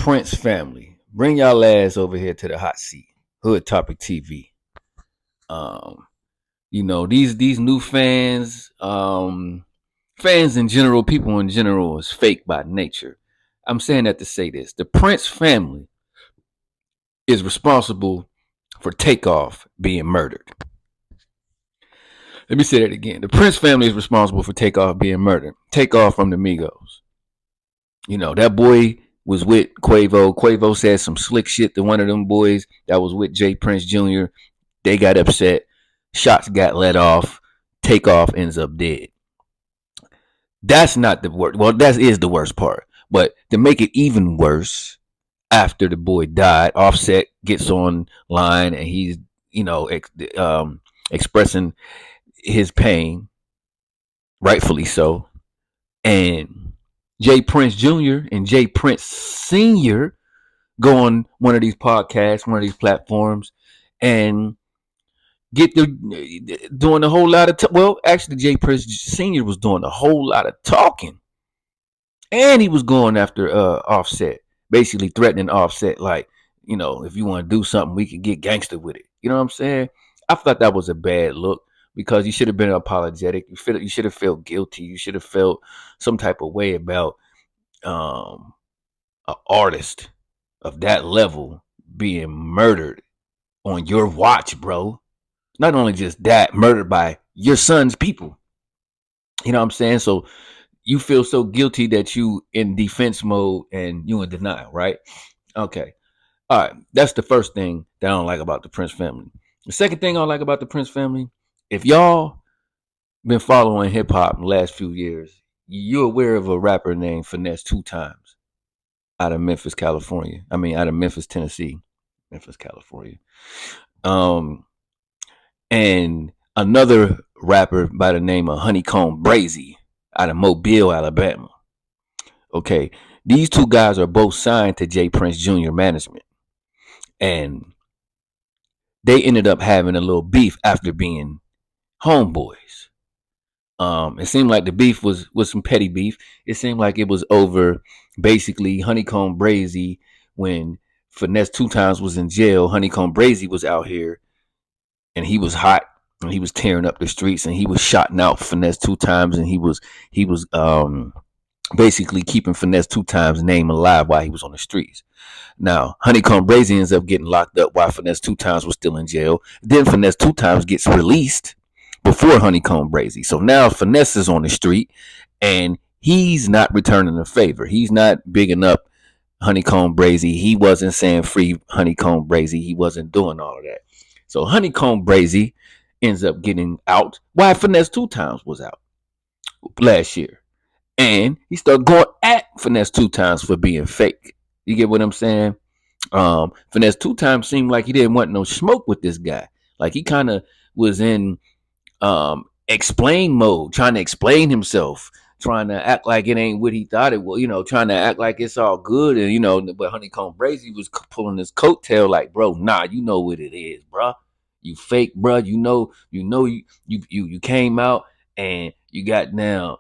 Prince family. Bring y'all ass over here to the hot seat. Hood Topic TV. Um, these new fans, fans in general, people in general is fake by nature. I'm saying that to say this. The Prince family is responsible for Takeoff being murdered. Let me say that again. The Prince family is responsible for Takeoff being murdered. Takeoff from the Migos. That boy was with Quavo. Quavo said some slick shit to one of them boys that was with Jay Prince Jr. They got upset. Shots got let off. Takeoff ends up dead. That's not the worst. Well, that is the worst part. But to make it even worse, after the boy died, Offset gets online and he's, expressing his pain, rightfully so. And Jay Prince Jr. and Jay Prince Sr. go on one of these podcasts, one of these platforms, and get the doing a whole lot of actually Jay Prince Sr. was doing a whole lot of talking, and he was going after Offset, basically threatening Offset, like, if you want to do something, we can get gangster with it. You know what I'm saying? I thought that was a bad look because you should have been apologetic. You should have felt guilty. You should have felt some type of way about an artist of that level being murdered on your watch, bro. Not only just that, murdered by your son's people. You know what I'm saying? So you feel so guilty that you in defense mode and you in denial, right? Okay. All right. That's the first thing that I don't like about the Prince family. The second thing I don't like about the Prince family, if y'all been following hip hop in the last few years, you're aware of a rapper named Finesse Two Times out of Memphis, California. I mean, out of Memphis, Tennessee. Memphis, California. And another rapper by the name of Honeycomb Brazy out of Mobile, Alabama. Okay, these two guys are both signed to Jay Prince Jr. management, and they ended up having a little beef after being homeboys. It seemed like the beef was some petty beef. It seemed like it was over basically Honeycomb Brazy when Finesse Two Times was in jail. Honeycomb Brazy was out here and he was hot and he was tearing up the streets and he was shotting out Finesse Two Times and he was basically keeping Finesse Two Times' name alive while he was on the streets. Now, Honeycomb Brazy ends up getting locked up while Finesse Two Times was still in jail. Then Finesse Two Times gets released before Honeycomb Brazy. So now Finesse is on the street and he's not returning the favor. He's not bigging up Honeycomb Brazy. He wasn't saying free Honeycomb Brazy. He wasn't doing all of that. So Honeycomb Brazy ends up getting out while Finesse Two Times was out last year. And he started going at Finesse Two Times for being fake. You get what I'm saying? Finesse Two Times seemed like he didn't want no smoke with this guy. Like he kind of was in explain mode, trying to explain himself, trying to act like it ain't what he thought it was, trying to act like it's all good. And, but Honeycomb Brazy was pulling his coattail like, bro, nah, you know what it is, bro. You fake, bro. You came out and you got down,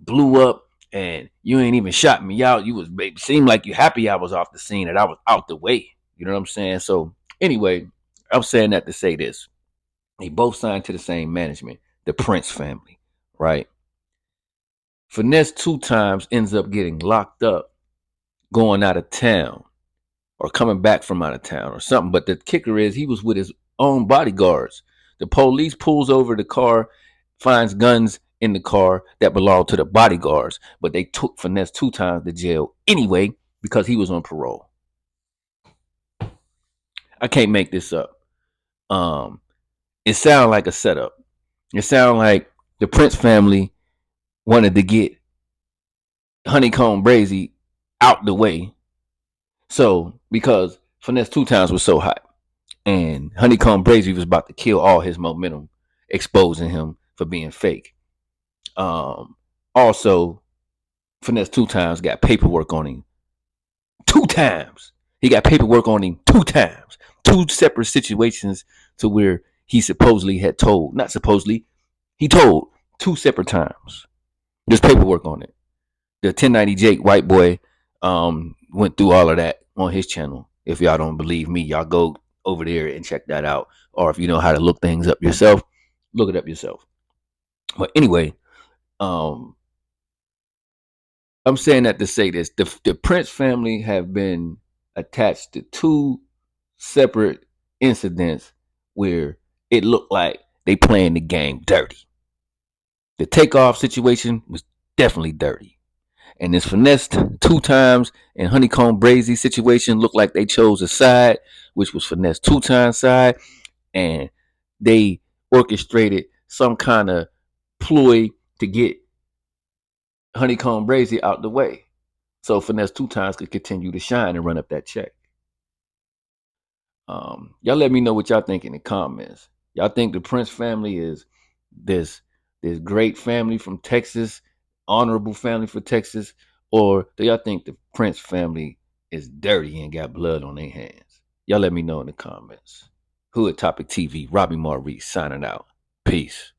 blew up and you ain't even shot me out. It seemed like you happy I was off the scene and I was out the way. You know what I'm saying? So anyway, I'm saying that to say this. They both signed to the same management, the Prince family, right? Finesse Two Times ends up getting locked up, going out of town or coming back from out of town or something. But the kicker is he was with his own bodyguards. The police pulls over the car, finds guns in the car that belonged to the bodyguards, but they took Finesse Two Times to jail anyway because he was on parole. I can't make this up. It sounded like a setup. It sounded like the Prince family wanted to get Honeycomb Brazy out the way. So, because Finesse Two Times was so hot and Honeycomb Brazy was about to kill all his momentum, exposing him for being fake. Also, Finesse Two Times got paperwork on him 2 times. He got paperwork on him 2 times. 2 separate situations to where he supposedly had told. Not supposedly. He told 2 separate times. There's paperwork on it. The 1090 Jake, white boy, went through all of that on his channel. If y'all don't believe me, y'all go over there and check that out. Or if you know how to look things up yourself, look it up yourself. But anyway, um, I'm saying that to say this: the Prince family have been attached to two separate incidents where it looked like they playing the game dirty. The takeoff situation was definitely dirty. And this finessed 2 times and honeycomb brazy situation looked like they chose a side, which was finesse 2 times side, and they orchestrated some kind of ploy to get honeycomb brazy out the way, so finesse 2 times could continue to shine and run up that check. Y'all let me know what y'all think in the comments. Y'all think the Prince family is this this great family from Texas, honorable family for Texas, or do y'all think the Prince family is dirty and got blood on their hands? Y'all let me know in the comments. Hood Topic TV, Robbie Maurice signing out. Peace.